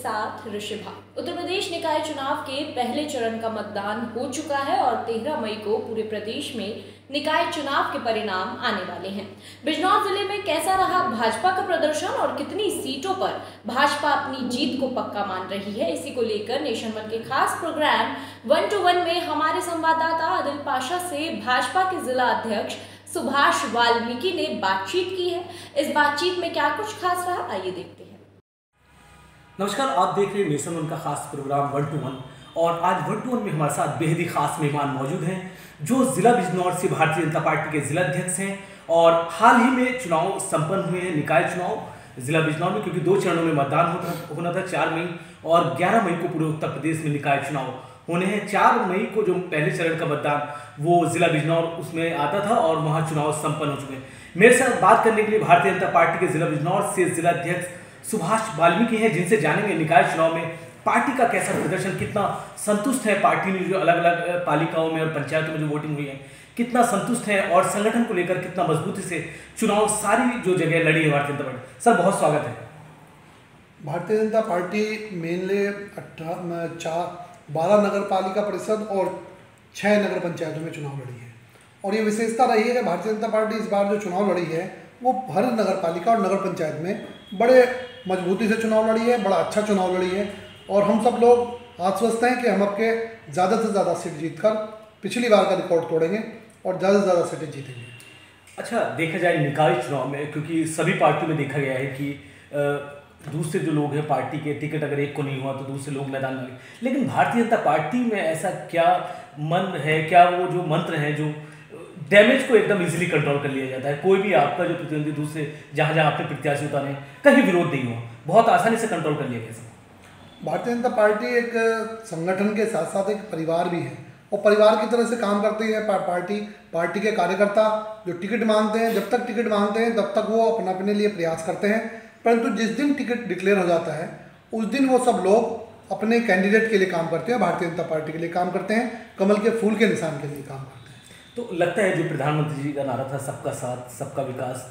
साथ ऋषिभा। उत्तर प्रदेश निकाय चुनाव के पहले चरण का मतदान हो चुका है और 13 मई को पूरे प्रदेश में निकाय चुनाव के परिणाम आने वाले हैं। बिजनौर जिले में कैसा रहा भाजपा का प्रदर्शन और कितनी सीटों पर भाजपा अपनी जीत को पक्का मान रही है, इसी को लेकर नेशन वन के खास प्रोग्राम 1 to 1 में हमारे संवाददाता आदिल पाशा से भाजपा के जिला अध्यक्ष सुभाष वाल्मीकि ने बातचीत की है। इस बातचीत में क्या कुछ खास रहा, आइए देखते हैं। नमस्कार, आप देख रहे हैं नेशन वन का खास प्रोग्राम 1 to 1 और आज 1 to 1 में हमारे साथ बेहद ही खास मेहमान मौजूद हैं जो जिला बिजनौर से भारतीय जनता पार्टी के जिला अध्यक्ष हैं और हाल ही में चुनाव संपन्न हुए हैं, निकाय चुनाव जिला बिजनौर में, क्योंकि 2 चरणों में मतदान होना था। 4 मई और 11 मई को पूरे उत्तर प्रदेश में निकाय चुनाव होने हैं। 4 मई को जो पहले चरण का मतदान वो जिला बिजनौर उसमें आता था और वहाँ चुनाव संपन्न हो चुके हैं। मेरे साथ बात करने के लिए भारतीय जनता पार्टी के जिला बिजनौर से जिला अध्यक्ष सुभाष वाल्मीकि हैं, जिनसे जानेंगे निकाय चुनाव में पार्टी का कैसा प्रदर्शन, कितना संतुष्ट है पार्टी ने जो अलग अलग पालिकाओं में और पंचायतों में जो वोटिंग हुई है, कितना संतुष्ट है और संगठन को लेकर कितना मजबूती से चुनाव सारी जो जगह लड़ी है भारतीय जनता पार्टी। सर, बहुत स्वागत है। भारतीय जनता पार्टी मेनली 12 नगर पालिका परिषद और 6 नगर पंचायतों में चुनाव लड़ी है और ये विशेषता रही है कि भारतीय जनता पार्टी इस बार जो चुनाव लड़ी है वो हर नगर पालिका और नगर पंचायत में बड़े मजबूती से चुनाव लड़ी है, बड़ा अच्छा चुनाव लड़ी है और हम सब लोग आश्वस्त हैं कि हम आपके ज़्यादा से ज़्यादा सीट जीतकर पिछली बार का रिकॉर्ड तोड़ेंगे और ज़्यादा से ज़्यादा सीटें जीतेंगे। अच्छा, देखा जाए निकाय चुनाव में, क्योंकि सभी पार्टियों में देखा गया है कि दूसरे जो लोग हैं पार्टी के टिकट अगर एक को नहीं हुआ तो दूसरे लोग मैदान में, लेकिन भारतीय जनता पार्टी में ऐसा क्या मन है, क्या वो जो मंत्र हैं जो डैमेज को एकदम इजीली कंट्रोल कर लिया जाता है? कोई भी आपका जो प्रतिद्वंदी दूसरे जहाँ जहाँ आपने प्रत्याशी उतारे कहीं विरोध नहीं हुआ, बहुत आसानी से कंट्रोल कर लिया गया। भारतीय जनता पार्टी एक संगठन के साथ साथ एक परिवार भी है और परिवार की तरह से काम करती है। पार्टी के कार्यकर्ता जो टिकट मांगते हैं, जब तक टिकट मांगते हैं तब तक वो अपने लिए प्रयास करते हैं, परंतु जिस दिन टिकट डिक्लेयर हो जाता है उस दिन वो सब लोग अपने कैंडिडेट के लिए काम करते हैं, भारतीय जनता पार्टी के लिए काम करते हैं, कमल के फूल के निशान के लिए काम करते हैं। तो लगता है जो प्रधानमंत्री जी का नारा था सबका साथ सबका विकास,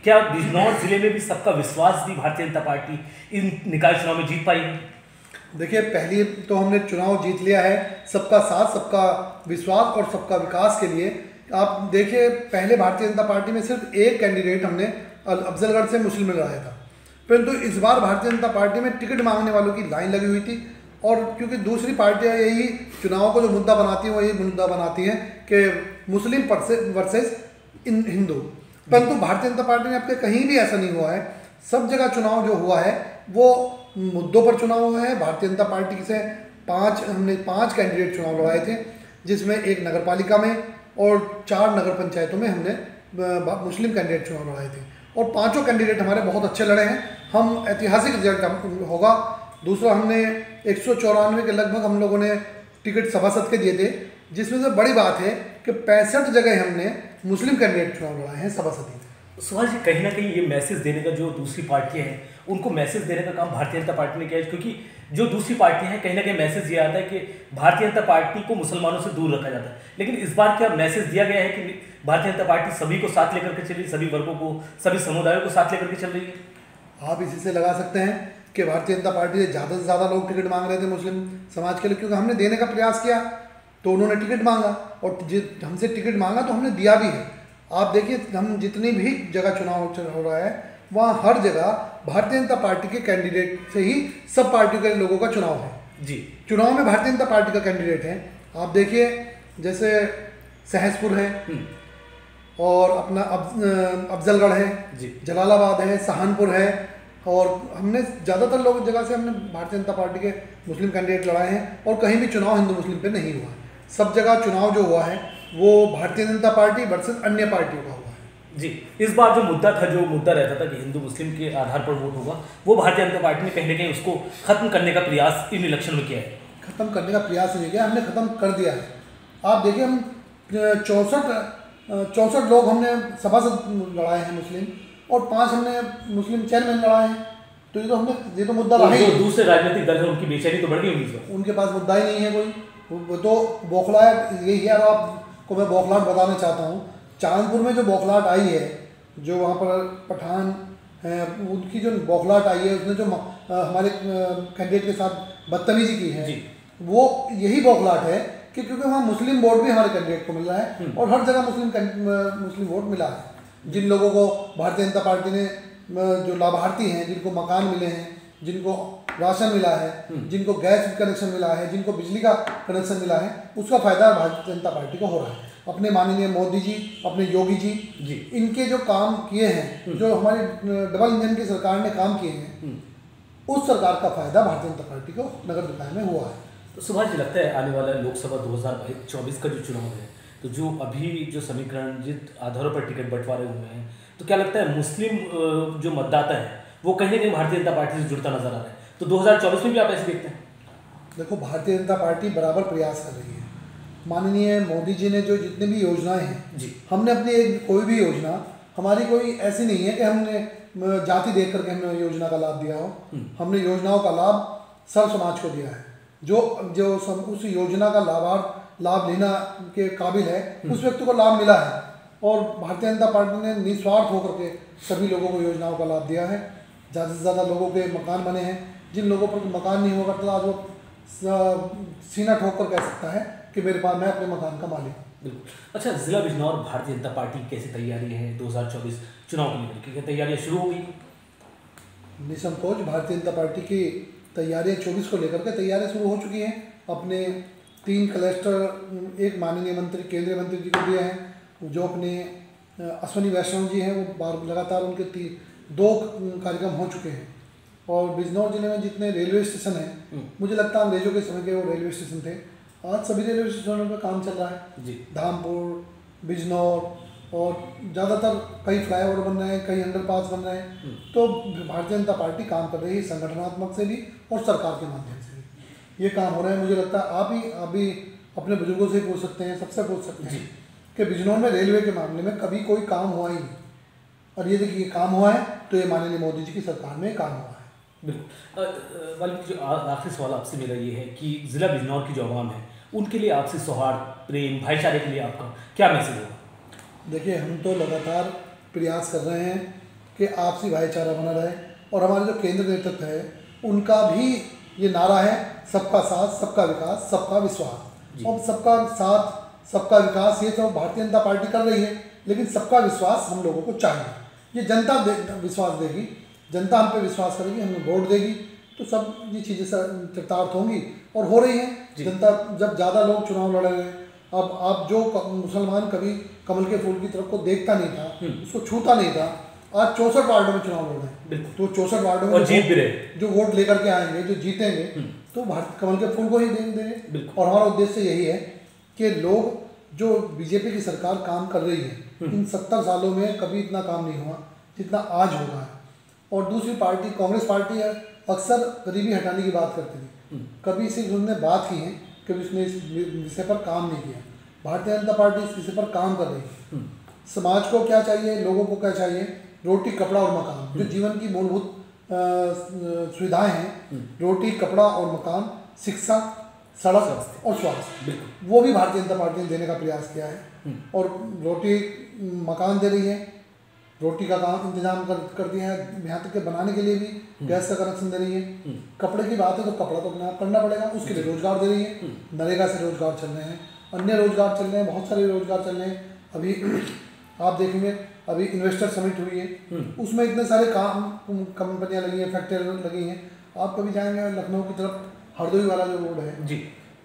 क्या बिजनौर जिले में भी सबका विश्वास भी भारतीय जनता पार्टी इन निकाय चुनाव में जीत पाई? देखिए, पहले तो हमने चुनाव जीत लिया है सबका साथ सबका विश्वास और सबका विकास के लिए। आप देखिए, पहले भारतीय जनता पार्टी में सिर्फ एक कैंडिडेट हमने अफजलगढ़ से मुस्लिम में लड़ाया था, परंतु इस बार भारतीय जनता पार्टी में टिकट मांगने वालों की लाइन लगी हुई थी और क्योंकि दूसरी पार्टियां यही चुनाव को जो मुद्दा बनाती हैं वो यही मुद्दा बनाती हैं कि मुस्लिम वर्सेस हिंदू, परंतु भारतीय जनता पार्टी ने अब कहीं भी ऐसा नहीं हुआ है। सब जगह चुनाव जो हुआ है वो मुद्दों पर चुनाव हुआ है। भारतीय जनता पार्टी से हमने 5 कैंडिडेट चुनाव लड़ाए थे, जिसमें 1 नगर पालिका में और 4 नगर पंचायतों में हमने मुस्लिम कैंडिडेट चुनाव लड़ाए थे और 5 कैंडिडेट हमारे बहुत अच्छे लड़े हैं। हम ऐतिहासिक रिजल्ट होगा। दूसरा, हमने 194 के लगभग हम लोगों ने टिकट सभासद के दिए थे, जिसमें से बड़ी बात है कि 65 जगह हमने मुस्लिम कैंडिडेट चुनाव लड़ाए हैं सभासद। सुभाष जी, कहीं ना कहीं ये मैसेज देने का जो दूसरी पार्टियां हैं उनको मैसेज देने का काम भारतीय जनता पार्टी ने किया है, क्योंकि जो दूसरी पार्टियां हैं कहीं ना कहीं मैसेज ये आता है कि भारतीय जनता पार्टी को मुसलमानों से दूर रखा जाता है, लेकिन इस बार क्या मैसेज दिया गया है कि भारतीय जनता पार्टी सभी को साथ लेकर के चल रही है, सभी वर्गों को, सभी समुदायों को साथ लेकर के चल रही है? आप इसी से लगा सकते हैं कि भारतीय जनता पार्टी से ज़्यादा से ज़्यादा लोग टिकट मांग रहे थे मुस्लिम समाज के लिए, क्योंकि हमने देने का प्रयास किया तो उन्होंने टिकट मांगा और हमसे टिकट मांगा तो हमने दिया भी है। आप देखिए, हम जितनी भी जगह चुनाव हो रहा है वहाँ हर जगह भारतीय जनता पार्टी के कैंडिडेट से ही सब पार्टियों के लोगों का चुनाव है जी। चुनाव में भारतीय जनता पार्टी का कैंडिडेट है। आप देखिए, जैसे सहसपुर है और अपना अफजलगढ़ है, जलालाबाद है, सहारनपुर है और हमने ज़्यादातर लोग जगह से हमने भारतीय जनता पार्टी के मुस्लिम कैंडिडेट लड़ाए हैं और कहीं भी चुनाव हिंदू मुस्लिम पे नहीं हुआ। सब जगह चुनाव जो हुआ है वो भारतीय जनता पार्टी वर्सेस अन्य पार्टियों का हुआ है। जी, इस बार जो मुद्दा रहता था कि हिंदू मुस्लिम के आधार पर वोट होगा, वो भारतीय जनता पार्टी ने कहीं ना कहीं उसको खत्म करने का प्रयास इन इलेक्शन में किया है। खत्म करने का प्रयास नहीं किया, हमने खत्म कर दिया है। आप देखिए, हम 64 लोग हमने सभासद लड़ाए हैं मुस्लिम और 5 हमने मुस्लिम चेयरमैन लड़ाए हैं, तो ये तो मुद्दा रहा ही। दूसरे राजनीतिक दल है, उनकी बेचैनी तो बढ़ गई होगी। उनके पास मुद्दा ही नहीं है कोई, वो तो बौखलाहट यही है। और आपको मैं बौखलाहट बताना चाहता हूँ, चांदपुर में जो बौखलाहट आई है, जो वहाँ पर पठान उनकी जो बौखलाहट आई है, उसने जो हमारे कैंडिडेट के साथ बदतमीजी की है, वो यही बौखलाहट है कि क्योंकि वहाँ मुस्लिम वोट भी हमारे कैंडिडेट को मिल रहा है और हर जगह मुस्लिम वोट मिला है। जिन लोगों को भारतीय जनता पार्टी ने, जो लाभार्थी हैं, जिनको मकान मिले हैं, जिनको राशन मिला है, जिनको गैस कनेक्शन मिला है, जिनको बिजली का कनेक्शन मिला है, उसका फायदा भारतीय जनता पार्टी को हो रहा है। अपने माननीय मोदी जी, अपने योगी जी, इनके जो काम किए हैं, जो हमारी डबल इंजन की सरकार ने काम किए हैं, उस सरकार का फायदा भारतीय जनता पार्टी को नगर निकाय में हुआ है। तो सुभाष जी, लगता है आने वाला लोकसभा 2024 का जो चुनाव है, तो जो अभी जो समीकरण जिन आधारों पर टिकट बंटवारे हुए हैं, तो क्या लगता है मुस्लिम जो मतदाता है वो कहीं ना कहीं भारतीय जनता पार्टी से जुड़ता नजर आ रहा है? तो 2024 में भी आप ऐसे देखते हैं? देखो, भारतीय जनता पार्टी बराबर प्रयास कर रही है। माननीय मोदी जी ने जो जितने भी योजनाएं हैं जी, हमने अपनी कोई भी योजना, हमारी कोई ऐसी नहीं है कि हमने जाति देख करके हमने योजना का लाभ दिया हो। हमने योजनाओं का लाभ सर्व समाज को दिया है। जो उस योजना का लाभ लेना के काबिल है, उस व्यक्ति को लाभ मिला है। और भारतीय जनता पार्टी ने निस्वार्थ होकर के सभी लोगों को योजनाओं का लाभ दिया है। ज़्यादा से ज़्यादा लोगों के मकान बने हैं। जिन लोगों पर मकान नहीं हुआ करता, आज वो सीना ठोक कर कह सकता है कि मेरे पास, मैं अपने मकान का मालिक हूँ। बिल्कुल। अच्छा, जिला बिजनौर भारतीय जनता पार्टी कैसी तैयारी है 2024 चुनाव को लेकर? क्या तैयारियाँ शुरू हो गई? निसंकोच भारतीय जनता पार्टी की तैयारियाँ 24 को लेकर के तैयारियाँ शुरू हो चुकी हैं। अपने 3 क्लस्टर एक माननीय मंत्री, केंद्रीय मंत्री जी को दिए हैं, जो अपने अश्विनी वैष्णव जी हैं, वो लगातार उनके 2 कार्यक्रम हो चुके हैं। और बिजनौर जिले में जितने रेलवे स्टेशन हैं, मुझे लगता है अंग्रेजों के समय के वो रेलवे स्टेशन थे, आज सभी रेलवे स्टेशनों पर काम चल रहा है जी। धामपुर, बिजनौर, और ज़्यादातर कई फ्लाईओवर बन रहे हैं, कई अंडरपास बन रहे हैं। तो भारतीय जनता पार्टी काम कर रही है, संगठनात्मक से भी और सरकार के माध्यम से भी ये काम हो रहा है। मुझे लगता है आप भी अपने बुजुर्गों से पूछ सकते हैं, सबसे पूछ सकते हैं कि बिजनौर में रेलवे के मामले में कभी कोई काम हुआ ही नहीं, और ये देखिए काम हुआ है तो ये माननीय मोदी जी की सरकार में काम हुआ है। बिल्कुल। जो आखिरी सवाल आपसे मेरा ये है कि ज़िला बिजनौर की जो आवाम है, उनके लिए आपसे सौहार्द, प्रेम, भाईचारे के लिए आपका क्या मैसेज होगा? देखिए, हम तो लगातार प्रयास कर रहे हैं कि आपसी भाईचारा बना रहे, और हमारे जो केंद्र नेतृत्व है उनका भी ये नारा है, सबका साथ, सबका विकास, सबका विश्वास। और सबका साथ, सबका विकास ये तो भारतीय जनता पार्टी कर रही है, लेकिन सबका विश्वास हम लोगों को चाहिए। ये जनता विश्वास देगी, जनता हम पे विश्वास करेगी, हमें वोट देगी, तो सब ये चीज़ें चरितार्थ होंगी और हो रही हैं। जनता जब ज़्यादा लोग चुनाव लड़ रहे हैं, अब आप जो मुसलमान कभी कमल के फूल की तरफ को देखता नहीं था, उसको छूता नहीं था, आज 64 वार्डों में चुनाव लड़ रहे हैं। तो 64 वार्डों में जीत भी रहे, जो वोट लेकर के आएंगे, जो जीतेंगे, तो कमल के फूल को ही देंगे। और हमारा उद्देश्य यही है कि लोग, जो बीजेपी की सरकार काम कर रही है, इन 70 सालों में कभी इतना काम नहीं हुआ जितना आज हो रहा है। और दूसरी पार्टी, कांग्रेस पार्टी है, अक्सर गरीबी हटाने की बात करती थी, कभी सिर्फ उन्होंने बात की है, कभी उसने इस विषय पर काम नहीं किया। भारतीय जनता पार्टी इस विषय पर काम कर रही है। समाज को क्या चाहिए, लोगों को क्या चाहिए? रोटी, कपड़ा और मकान, जो जीवन की मूलभूत सुविधाएं हैं, रोटी, कपड़ा और मकान, शिक्षा, सड़क और स्वास्थ्य, वो भी भारतीय जनता पार्टी ने देने का प्रयास किया है। और रोटी, मकान दे रही है, रोटी का काम इंतजाम कर दिया है, यहाँ तक के बनाने के लिए भी गैस का कनेक्शन दे रही है। कपड़े की बात है तो कपड़ा तो करना पड़ेगा, उसके लिए रोजगार दे रही है। नरेगा से रोजगार चल रहे हैं, अन्य रोजगार चल रहे हैं, बहुत सारे रोजगार चल रहे हैं। अभी आप देखेंगे, अभी इन्वेस्टर समिट हुई है, उसमें इतने सारे काम, कंपनियां लगी हैं, फैक्ट्रियाँ लगी हैं। आप कभी जाएंगे लखनऊ की तरफ, हरदोई वाला जो रोड है जी,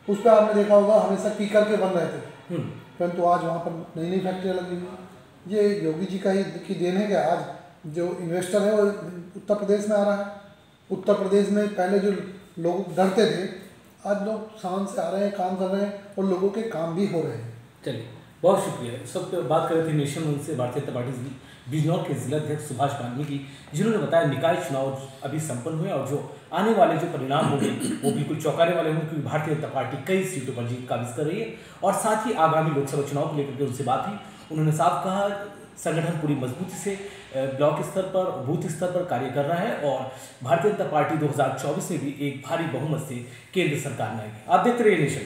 उस पर आपने देखा होगा हमेशा कीकर के बन रहे थे, परंतु आज वहाँ पर नई नई फैक्ट्रियाँ लगी हुई हैं। ये योगी जी का ही की देन है कि आज जो इन्वेस्टर है वो उत्तर प्रदेश में आ रहा है। उत्तर प्रदेश में पहले जो लोग डरते थे, आज लोग शान से आ रहे हैं, काम कर रहे हैं, और लोगों के काम भी हो रहे हैं। चलिए, बहुत शुक्रिया। सब बात कर रहे थे नेशन वन से भारतीय जनता पार्टी बिजनौर के जिलाध्यक्ष सुभाष पांडे की, जिन्होंने बताया निकाय चुनाव अभी संपन्न हुए और जो आने वाले जो परिणाम होंगे वो बिल्कुल चौंकाने वाले होंगे, क्योंकि भारतीय जनता पार्टी कई सीटों पर जीत काबिज कर रही है। और साथ ही आगामी लोकसभा चुनाव को लेकर के उनसे बात हुई, उन्होंने साफ कहा संगठन पूरी मजबूती से ब्लॉक स्तर पर, बूथ स्तर पर कार्य कर रहा है और भारतीय जनता पार्टी 2024 में भी एक भारी बहुमत से केंद्र सरकार में आएगी। आप देखते रहिए नेशन।